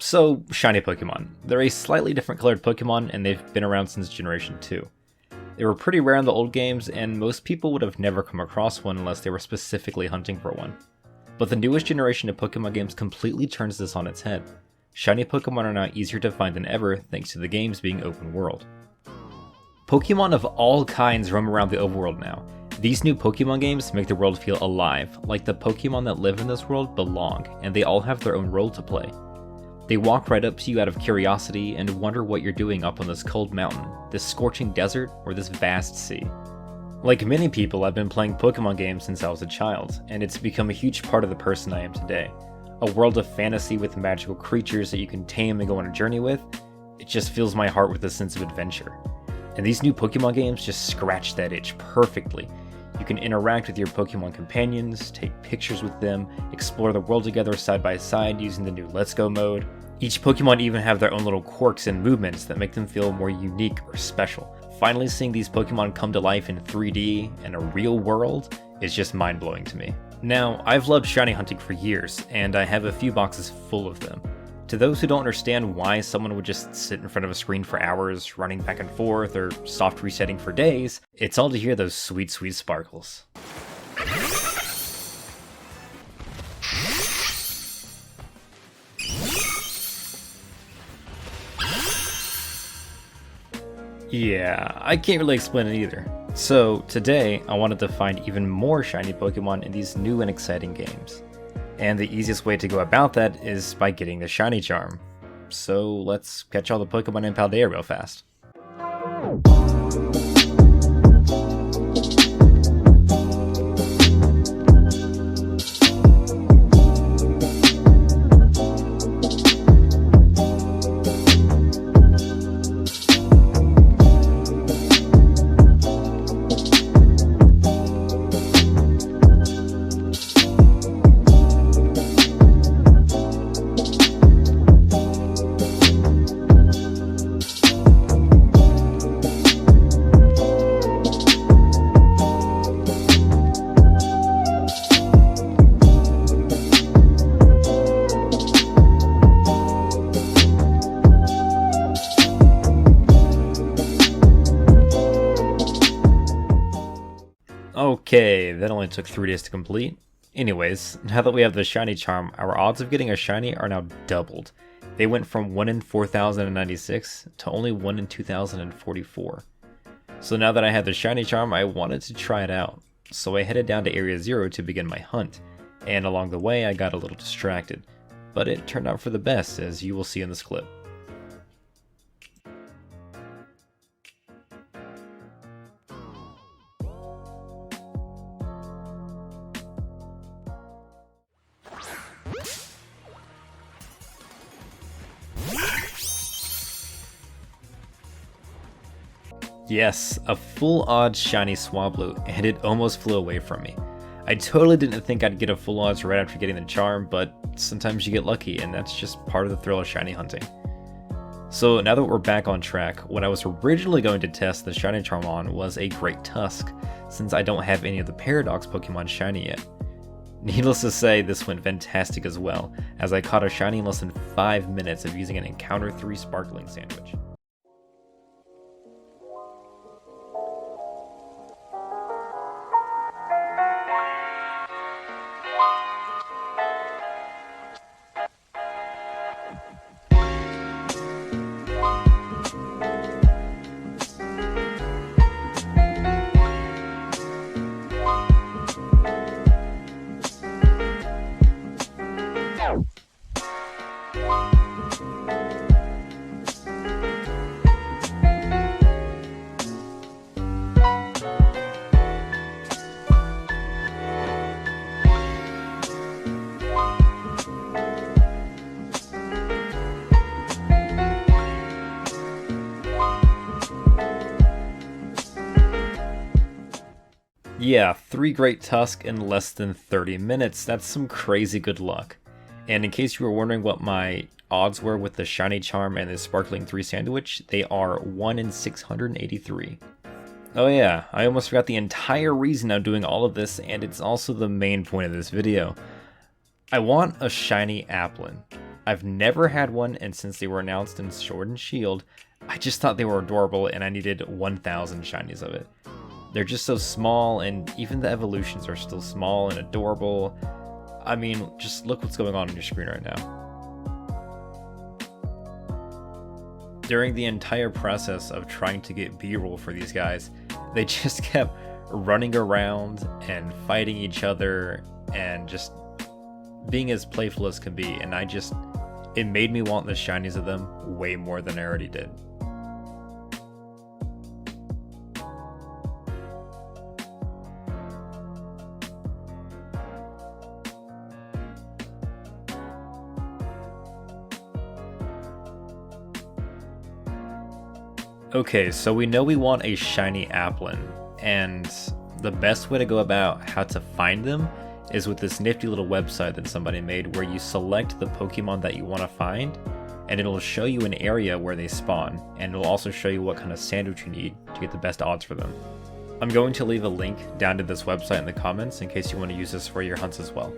So, shiny Pokemon. They're a slightly different colored Pokemon, and they've been around since Generation 2. They were pretty rare in the old games, and most people would have never come across one unless they were specifically hunting for one. But the newest generation of Pokemon games completely turns this on its head. Shiny Pokemon are now easier to find than ever thanks to the games being open world. Pokemon of all kinds roam around the overworld now. These new Pokemon games make the world feel alive, like the Pokemon that live in this world belong, and they all have their own role to play. They walk right up to you out of curiosity and wonder what you're doing up on this cold mountain, this scorching desert, or this vast sea. Like many people, I've been playing Pokemon games since I was a child, and it's become a huge part of the person I am today. A world of fantasy with magical creatures that you can tame and go on a journey with. It just fills my heart with a sense of adventure. And these new Pokemon games just scratch that itch perfectly. You can interact with your Pokemon companions, take pictures with them, explore the world together side by side using the new Let's Go mode. Each Pokemon even have their own little quirks and movements that make them feel more unique or special. Finally seeing these Pokemon come to life in 3D and a real world is just mind-blowing to me. Now, I've loved shiny hunting for years, and I have a few boxes full of them. To those who don't understand why someone would just sit in front of a screen for hours, running back and forth, or soft resetting for days, it's all to hear those sweet, sweet sparkles. Yeah, I can't really explain it either. So, today, I wanted to find even more shiny Pokemon in these new and exciting games. And the easiest way to go about that is by getting the shiny charm. So let's catch all the Pokemon in Paldea real fast. Okay, that only took 3 days to complete. Anyways, now that we have the shiny charm, our odds of getting a shiny are now doubled. They went from 1 in 4,096 to only 1 in 2,044. So now that I had the shiny charm, I wanted to try it out. So I headed down to Area 0 to begin my hunt, and along the way I got a little distracted. But it turned out for the best, as you will see in this clip. Yes, a full odds shiny Swablu, and it almost flew away from me. I totally didn't think I'd get a full odds right after getting the charm, but sometimes you get lucky, and that's just part of the thrill of shiny hunting. So now that we're back on track, what I was originally going to test the shiny charm on was a Great Tusk, since I don't have any of the Paradox Pokemon shiny yet. Needless to say, this went fantastic as well, as I caught a shiny in less than 5 minutes of using an Encounter 3 Sparkling Sandwich. Yeah, 3 Great Tusk in less than 30 minutes. That's some crazy good luck. And in case you were wondering what my odds were with the shiny charm and the Sparkling 3 sandwich, they are 1 in 683. Oh yeah, I almost forgot the entire reason I'm doing all of this, and it's also the main point of this video. I want a shiny Applin. I've never had one, and since they were announced in Sword and Shield, I just thought they were adorable and I needed 1,000 shinies of it. They're just so small, and even the evolutions are still small and adorable. I mean, just look what's going on your screen right now. During the entire process of trying to get B-roll for these guys, they just kept running around and fighting each other and just being as playful as can be, and it made me want the shinies of them way more than I already did. Okay, so we know we want a shiny Applin, and the best way to go about how to find them is with this nifty little website that somebody made where you select the Pokemon that you want to find, and it'll show you an area where they spawn, and it'll also show you what kind of sandwich you need to get the best odds for them. I'm going to leave a link down to this website in the comments in case you want to use this for your hunts as well.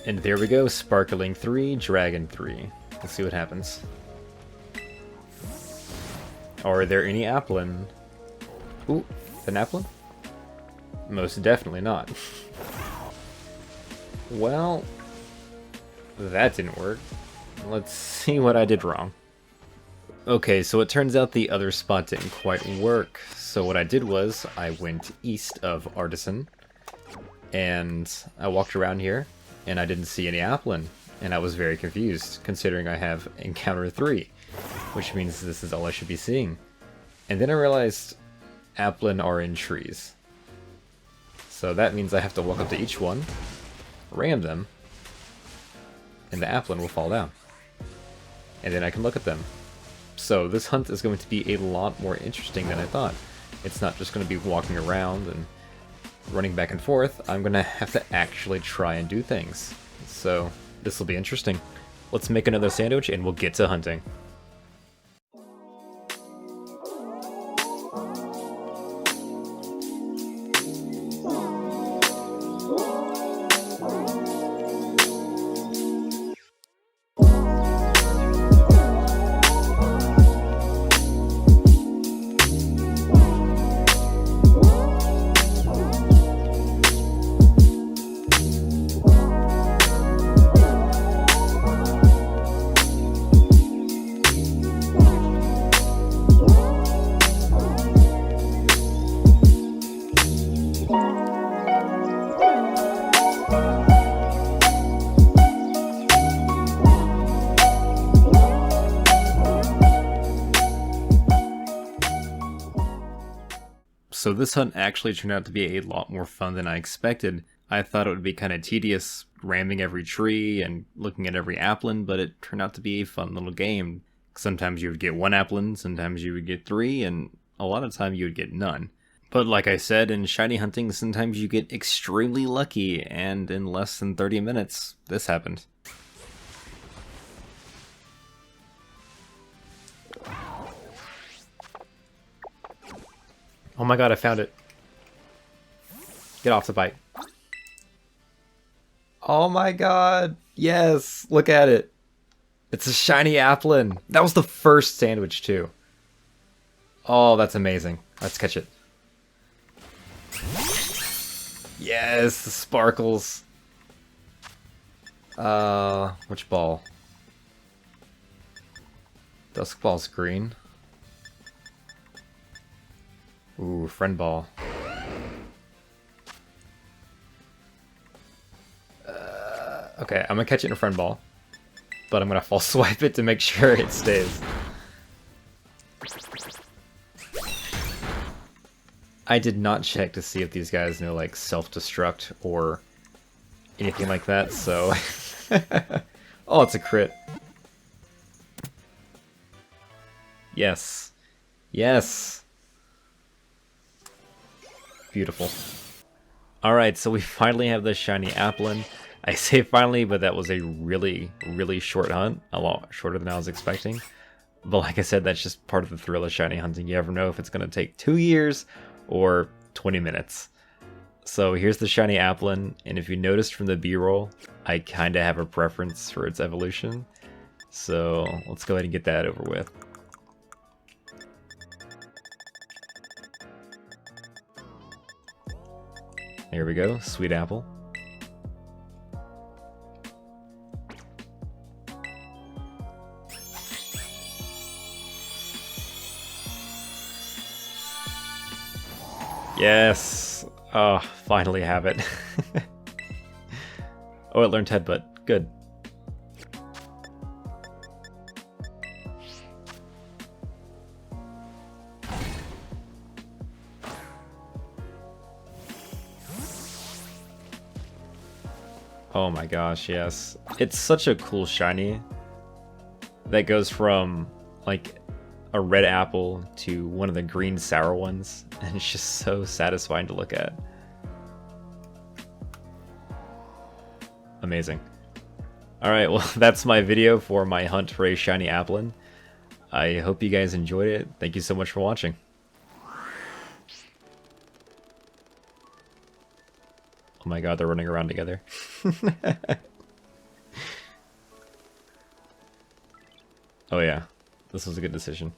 And there we go, Sparkling 3, Dragon 3. Let's see what happens. Are there any Applin? Ooh, an Applin? Most definitely not. Well, that didn't work. Let's see what I did wrong. Okay, so it turns out the other spot didn't quite work. So what I did was, I went east of Artisan, and I walked around here, and I didn't see any Applin, and I was very confused, considering I have Encounter 3, which means this is all I should be seeing. And then I realized Applin are in trees. So that means I have to walk up to each one, ram them, and the Applin will fall down. And then I can look at them. So this hunt is going to be a lot more interesting than I thought. It's not just going to be walking around and running back and forth. I'm going to have to actually try and do things. So this will be interesting. Let's make another sandwich and we'll get to hunting. So this hunt actually turned out to be a lot more fun than I expected. I thought it would be kind of tedious ramming every tree and looking at every Applin, but it turned out to be a fun little game. Sometimes you would get one Applin, sometimes you would get 3, and a lot of time you would get none. But like I said, in shiny hunting, sometimes you get extremely lucky, and in less than 30 minutes, this happened. Oh my god, I found it. Get off the bike. Oh my god, yes, look at it. It's a shiny Applin. That was the first sandwich too. Oh, that's amazing. Let's catch it. Yes, the sparkles. Which ball? Dusk ball's green. Ooh, friend ball. Okay, I'm gonna catch it in a friend ball, but I'm gonna false swipe it to make sure it stays. I did not check to see if these guys know like self-destruct or anything like that, so... Oh, it's a crit. Yes. Yes! Beautiful. Alright, so we finally have the shiny Applin. I say finally, but that was a really, really short hunt. A lot shorter than I was expecting. But like I said, that's just part of the thrill of shiny hunting. You never know if it's going to take 2 years or 20 minutes. So here's the shiny Applin, and if you noticed from the B-roll, I kind of have a preference for its evolution. So let's go ahead and get that over with. There we go, sweet apple. Yes! Oh, finally have it. Oh, it learned Headbutt. Good. Oh my gosh, yes. It's such a cool shiny that goes from, like, a red apple to one of the green sour ones, and it's just so satisfying to look at. Amazing. Alright, well, that's my video for my hunt for a shiny Applin. I hope you guys enjoyed it. Thank you so much for watching. Oh my god, they're running around together. Oh yeah, this was a good decision.